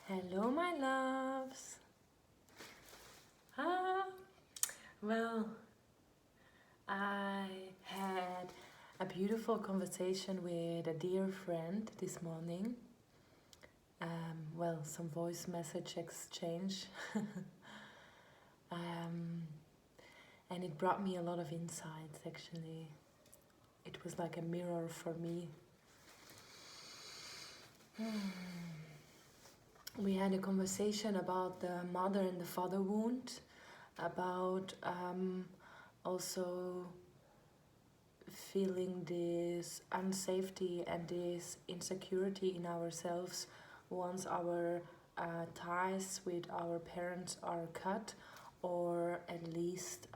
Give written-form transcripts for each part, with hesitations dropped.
Hello, my loves. Ah, well, I had a beautiful conversation with a dear friend this morning. Some voice message exchange. um, and it brought me a lot of insights actually. It was like a mirror for me. We had a conversation about the mother and the father wound, about also feeling this unsafety and this insecurity in ourselves once our ties with our parents are cut, or at least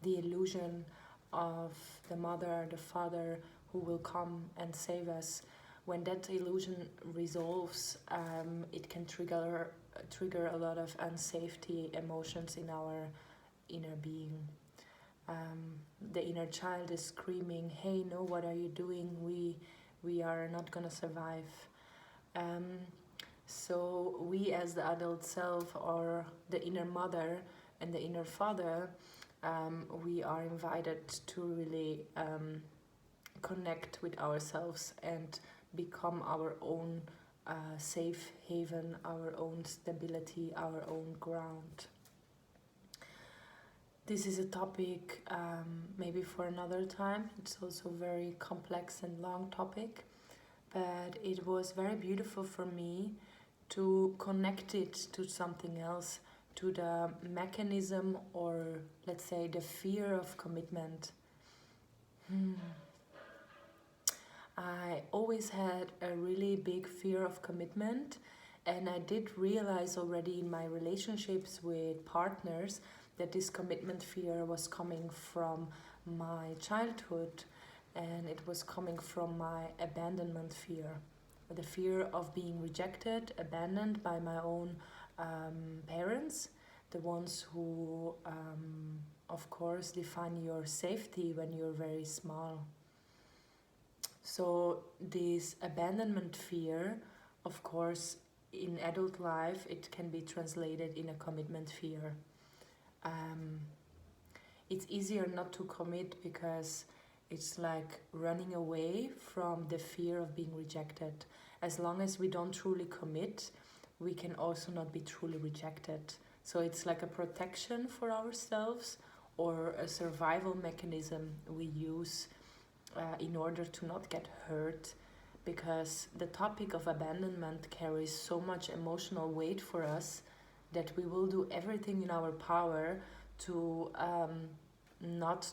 the illusion of the mother, the father who will come and save us. When that illusion resolves, it can trigger a lot of unsafety emotions in our inner being. The inner child is screaming, "Hey, no, what are you doing? We are not gonna survive." Um, so we, as the adult self, or the inner mother and the inner father, we are invited to really connect with ourselves and become our own safe haven, our own stability, our own ground. This is a topic maybe for another time. It's also a very complex and long topic, but it was very beautiful for me to connect it to something else, to the mechanism, or let's say the fear of commitment. I always had a really big fear of commitment, and I did realize already in my relationships with partners that this commitment fear was coming from my childhood, and it was coming from my abandonment fear. The fear of being rejected, abandoned by my own parents, the ones who, of course, define your safety when you're very small. So this abandonment fear, of course, in adult life, it can be translated in a commitment fear. It's easier not to commit because it's like running away from the fear of being rejected. As long as we don't truly commit, we can also not be truly rejected. So it's like a protection for ourselves, or a survival mechanism we use in order to not get hurt, because the topic of abandonment carries so much emotional weight for us that we will do everything in our power to not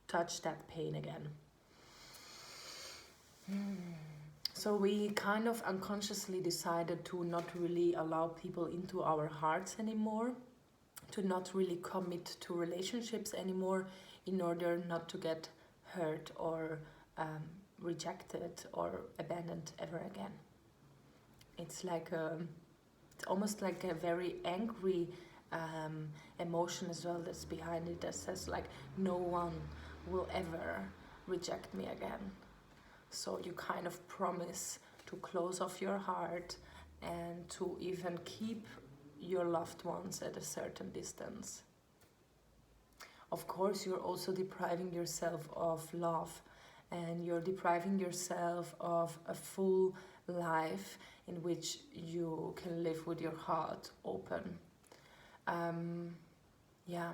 touch that pain again. So we kind of unconsciously decided to not really allow people into our hearts anymore, to not really commit to relationships anymore, in order not to get hurt or rejected or abandoned ever again. It's like it's almost like a very angry emotion as well that's behind it, that says like, no one will ever reject me again. So you kind of promise to close off your heart and to even keep your loved ones at a certain distance. Of course, you're also depriving yourself of love, and you're depriving yourself of a full life in which you can live with your heart open. Yeah.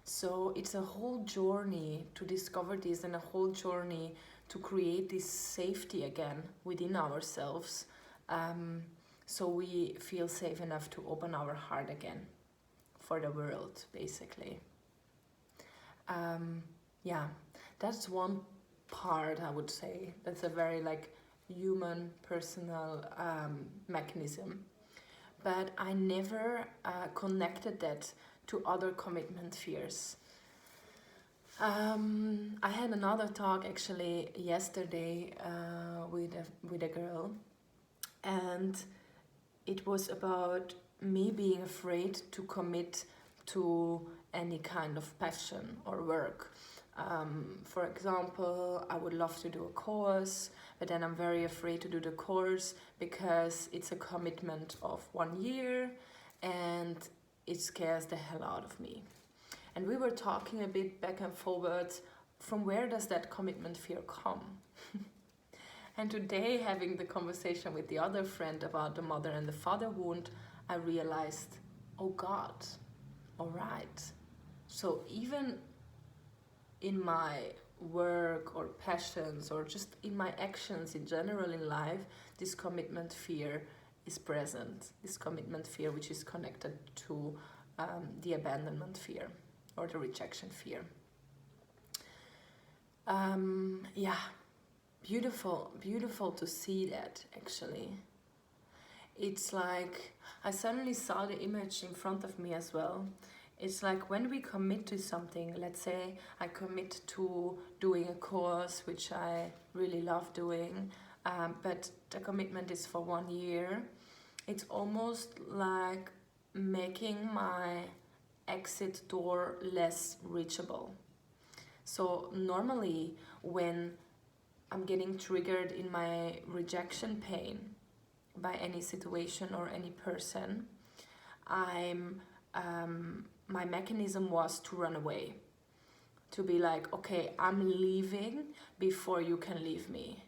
So it's a whole journey to discover this, and a whole journey to create this safety again within ourselves, so we feel safe enough to open our heart again for the world, basically. Yeah, that's one part, I would say. That's a very like human, personal mechanism. But I never connected that to other commitment fears. I had another talk actually yesterday with a girl, and it was about me being afraid to commit to any kind of passion or work. For example, I would love to do a course, but then I'm very afraid to do the course because it's a commitment of 1 year and it scares the hell out of me. And we were talking a bit back and forward, from where does that commitment fear come? And today, having the conversation with the other friend about the mother and the father wound, I realized, oh God, all right. So even in my work or passions or just in my actions in general in life, this commitment fear is present. This commitment fear which is connected to the abandonment fear or the rejection fear. Yeah, beautiful to see that actually. It's like I suddenly saw the image in front of me as well. It's like when we commit to something, let's say I commit to doing a course which I really love doing, but the commitment is for 1 year. It's almost like making my exit door less reachable. So normally when I'm getting triggered in my rejection pain by any situation or any person, my mechanism was to run away, to be like, okay, I'm leaving before you can leave me.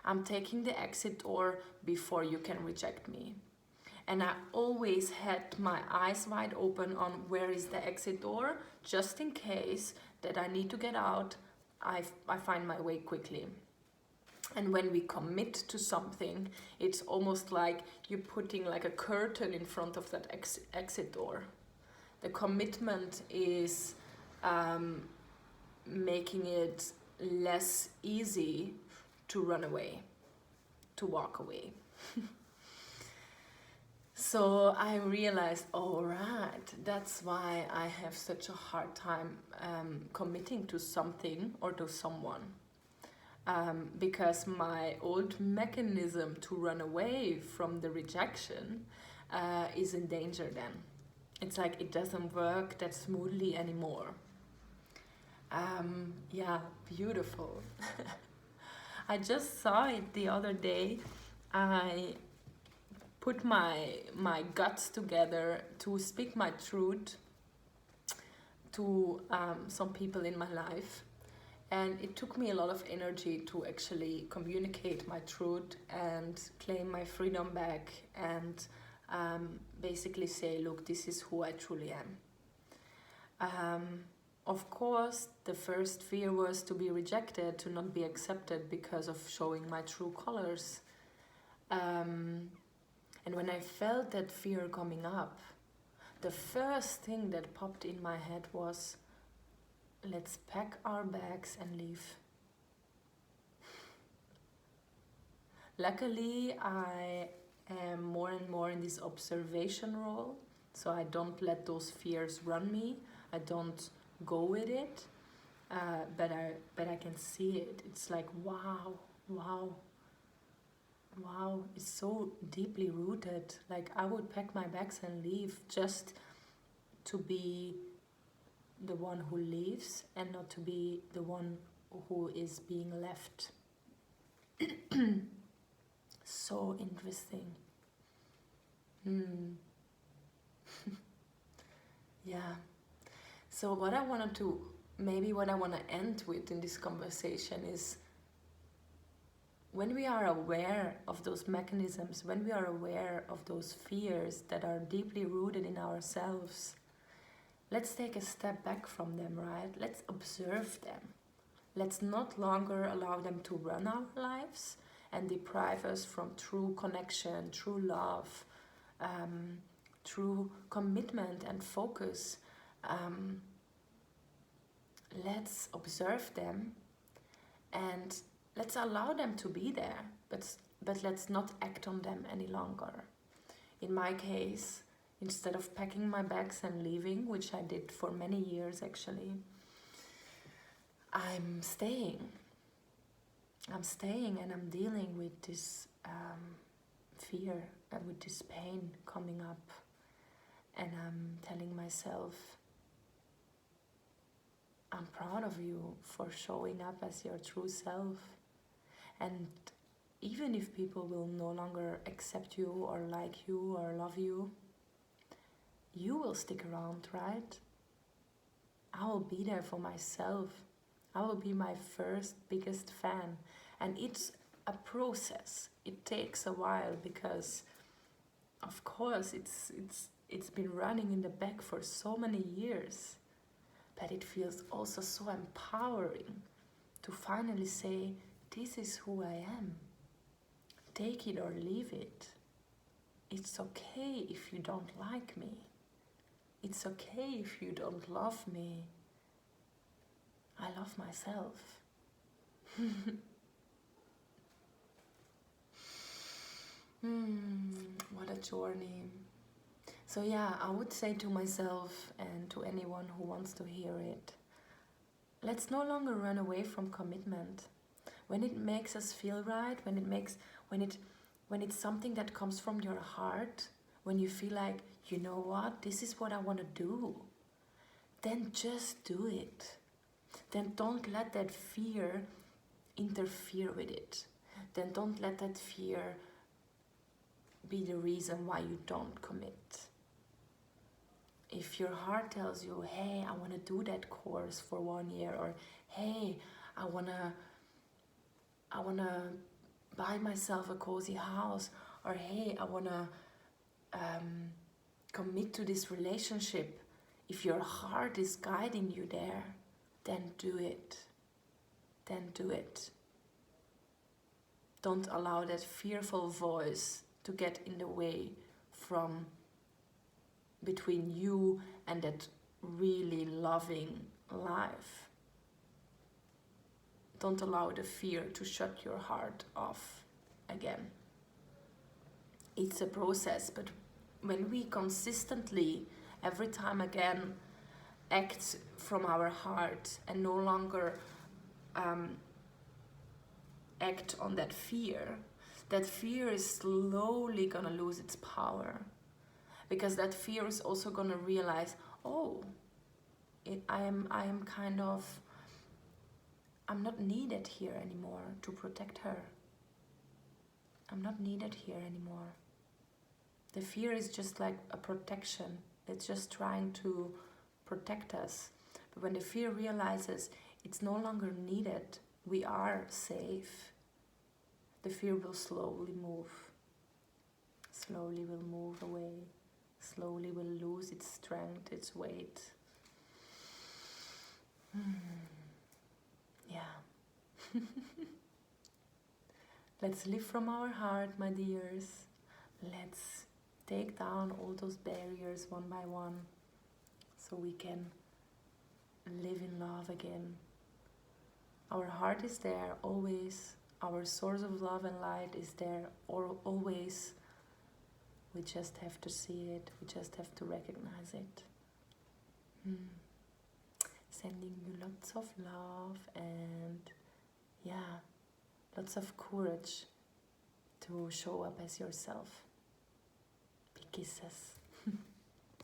I'm taking the exit door before you can reject me. And I always had my eyes wide open on where is the exit door, just in case that I need to get out, I find my way quickly. And when we commit to something, it's almost like you're putting like a curtain in front of that exit door. The commitment is making it less easy to run away, to walk away. So I realized, all right, that's why I have such a hard time committing to something or to someone. Because my old mechanism to run away from the rejection is in danger then. It's like it doesn't work that smoothly anymore. Yeah, beautiful. I just saw it the other day. I put my guts together to speak my truth to some people in my life. And it took me a lot of energy to actually communicate my truth and claim my freedom back and basically say, look, this is who I truly am. Of course, the first fear was to be rejected, to not be accepted because of showing my true colors. And when I felt that fear coming up, the first thing that popped in my head was, let's pack our bags and leave. Luckily, I am more and more in this observation role, so I don't let those fears run me. I don't go with it, but I can see it. It's like, wow, it's so deeply rooted. Like I would pack my bags and leave just to be the one who leaves and not to be the one who is being left. So interesting. Yeah. So what I want to end with in this conversation is, when we are aware of those mechanisms, when we are aware of those fears that are deeply rooted in ourselves, let's take a step back from them, right? Let's observe them. Let's not longer allow them to run our lives and deprive us from true connection, true love, true commitment and focus. Let's observe them and let's allow them to be there, but let's not act on them any longer. In my case, instead of packing my bags and leaving, which I did for many years actually, I'm staying and I'm dealing with this fear and with this pain coming up, and I'm telling myself, I'm proud of you for showing up as your true self. And even if people will no longer accept you or like you or love you, you will stick around, right? I will be there for myself. I will be my first biggest fan. And it's a process. It takes a while because of course it's been running in the back for so many years. But it feels also so empowering to finally say, this is who I am. Take it or leave it. It's okay if you don't like me. It's okay if you don't love me. I love myself. What a journey. So yeah, I would say to myself and to anyone who wants to hear it, let's no longer run away from commitment. When it makes us feel right, when it's something that comes from your heart, when you feel like, you know what, this is what I want to do, then just do it. Then don't let that fear interfere with it. Then don't let that fear be the reason why you don't commit. If your heart tells you, hey, I want to do that course for 1 year, or hey, I wanna buy myself a cozy house, or hey, I wanna commit to this relationship. If your heart is guiding you there, then do it. Then do it. Don't allow that fearful voice to get in the way from between you and that really loving life. Don't allow the fear to shut your heart off again. It's a process, but when we consistently, every time again, act from our heart and no longer act on that fear is slowly gonna lose its power. Because that fear is also gonna realize, I'm not needed here anymore to protect her. I'm not needed here anymore. The fear is just like a protection. It's just trying to protect us. But when the fear realizes it's no longer needed, we are safe, the fear will slowly move. Slowly will move away. Slowly will lose its strength, its weight. Yeah. Let's live from our heart, my dears. Let's take down all those barriers one by one so we can live in love again. Our heart is there always. Our source of love and light is there always. We just have to see it. We just have to recognize it. Sending you lots of love and lots of courage to show up as yourself. Big kisses.